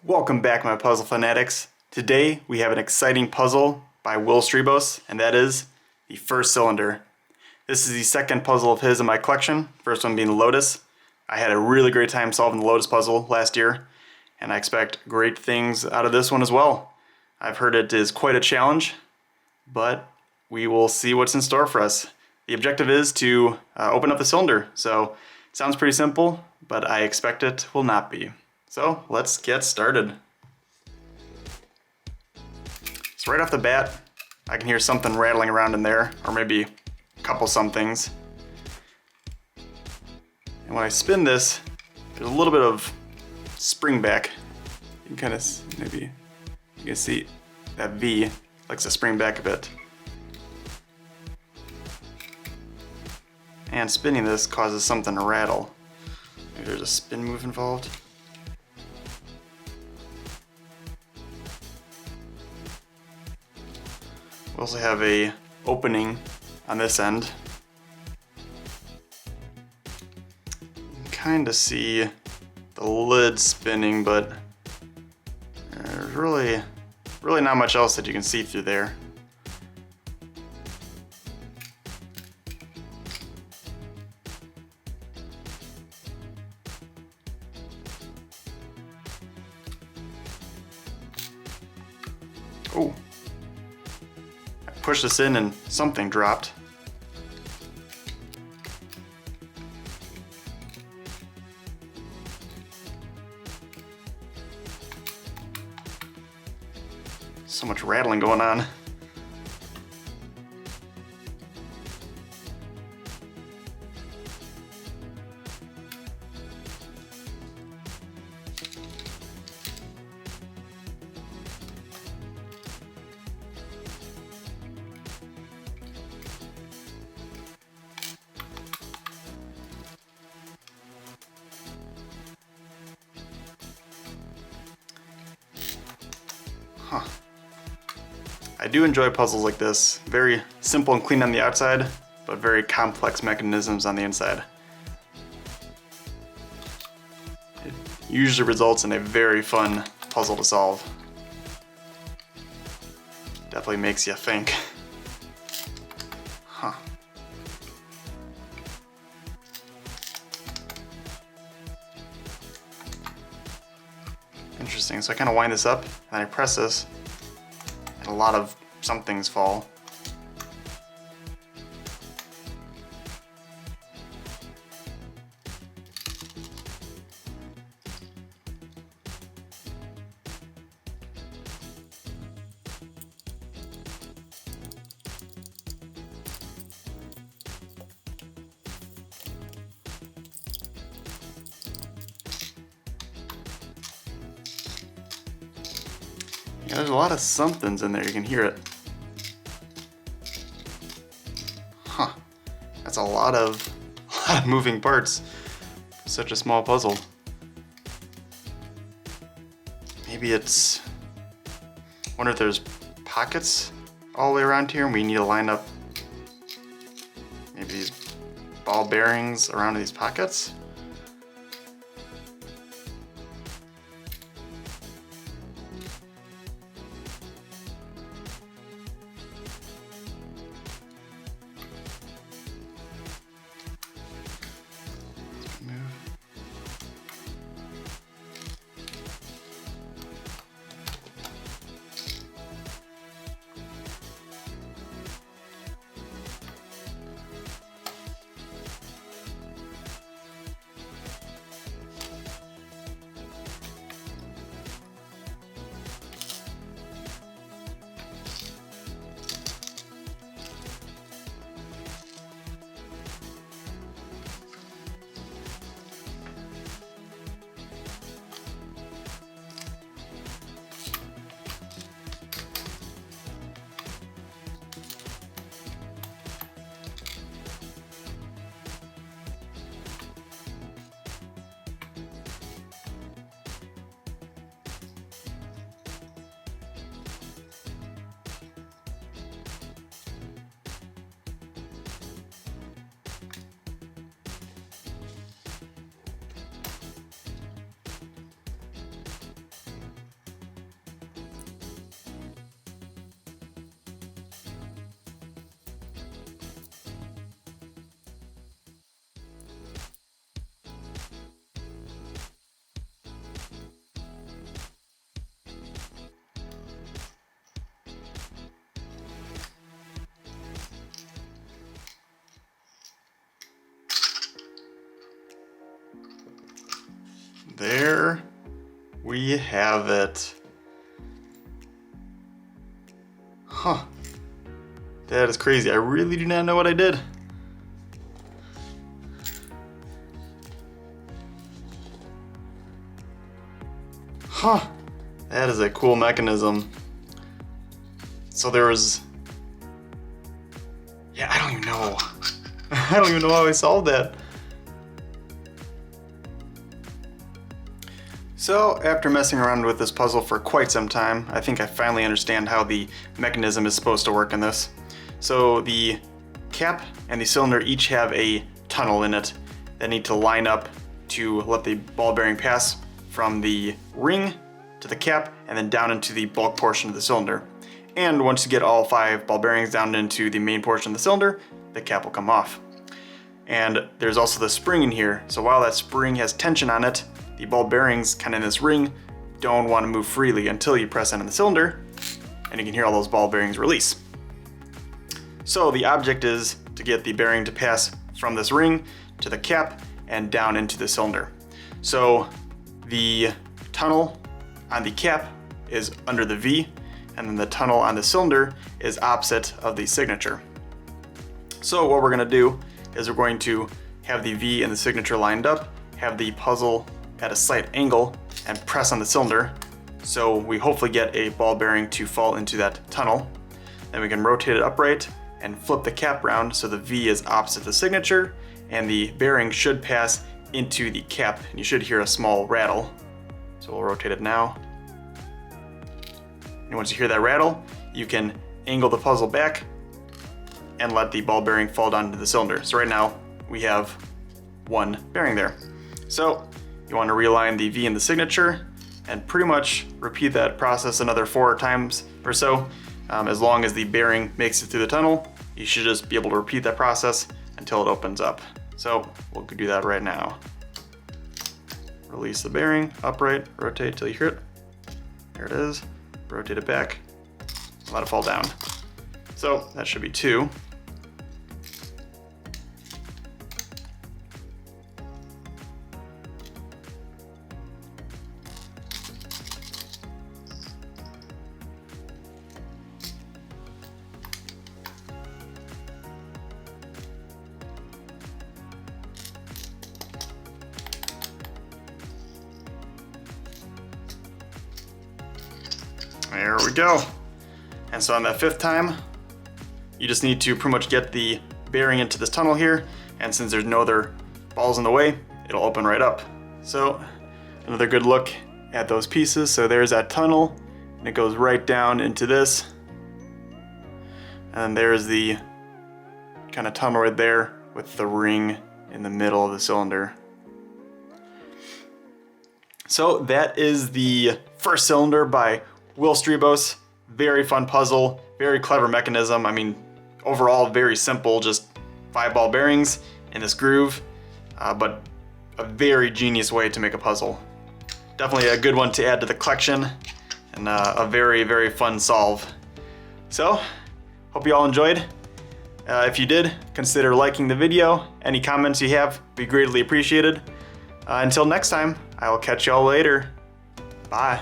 Welcome back, my puzzle fanatics. Today we have an exciting puzzle by Wil Strijbos, and that is the first cylinder. This is the second puzzle of his in my collection, first one being the Lotus. I had a really great time solving the Lotus puzzle last year, and I expect great things out of this one as well. I've heard it is quite a challenge, but we will see what's in store for us. The objective is to open up the cylinder, so it sounds pretty simple, but I expect it will not be. So let's get started. So right off the bat, I can hear something rattling around in there, or maybe a couple somethings. And when I spin this, there's a little bit of spring back. You can kind of, maybe, you can see that V likes to spring back a bit. And spinning this causes something to rattle. Maybe there's a spin move involved. We also have a opening on this end. You can kind of see the lid spinning, but there's really not much else that you can see through there. Oh. Push this in and something dropped. So much rattling going on. Huh. I do enjoy puzzles like this. Very simple and clean on the outside, but very complex mechanisms on the inside. It usually results in a very fun puzzle to solve. Definitely makes you think. Huh. Interesting, so I kind of wind this up, and I press this, and a lot of somethings fall. Yeah, there's a lot of somethings in there, you can hear it. Huh, that's a lot of moving parts for such a small puzzle. Maybe it's, I wonder if there's pockets all the way around here and we need to line up maybe these ball bearings around these pockets. we have it. Huh. That is crazy. I really do not know what I did. Huh. That is a cool mechanism. So there was... Yeah, I don't even know. I don't even know how I solved that. So after messing around with this puzzle for quite some time, I think I finally understand how the mechanism is supposed to work in this. So the cap and the cylinder each have a tunnel in it that need to line up to let the ball bearing pass from the ring to the cap and then down into the bulk portion of the cylinder. And once you get all 5 ball bearings down into the main portion of the cylinder, the cap will come off. And there's also the spring in here, so while that spring has tension on it, the ball bearings kind of in this ring don't want to move freely until you press in on the cylinder, and you can hear all those ball bearings release. So the object is to get the bearing to pass from this ring to the cap and down into the cylinder. So the tunnel on the cap is under the V, and then the tunnel on the cylinder is opposite of the signature. So what we're going to do is we're going to have the V and the signature lined up, have the puzzle at a slight angle, and press on the cylinder. So we hopefully get a ball bearing to fall into that tunnel. Then we can rotate it upright and flip the cap round so the V is opposite the signature, and the bearing should pass into the cap, and you should hear a small rattle. So we'll rotate it now. And once you hear that rattle, you can angle the puzzle back and let the ball bearing fall down into the cylinder. So right now we have 1 bearing there. So you want to realign the V and the signature and pretty much repeat that process another 4 times or so. As long as the bearing makes it through the tunnel, you should just be able to repeat that process until it opens up. So we'll do that right now. Release the bearing, upright, rotate till you hear it. There it is. Rotate it back, let it fall down. So that should be 2. There we go. And so on that 5th time, you just need to pretty much get the bearing into this tunnel here, and since there's no other balls in the way, it'll open right up. So another good look at those pieces. So there's that tunnel, and it goes right down into this. And there's the kind of tunnel right there with the ring in the middle of the cylinder. So that is the first cylinder by Wil Strijbos. Very fun puzzle, very clever mechanism. I mean, overall very simple, just 5 ball bearings in this groove, but a very genius way to make a puzzle. Definitely a good one to add to the collection, and a very, very fun solve. So, hope you all enjoyed. If you did, consider liking the video. Any comments you have would be greatly appreciated. Until next time, I will catch y'all later. Bye.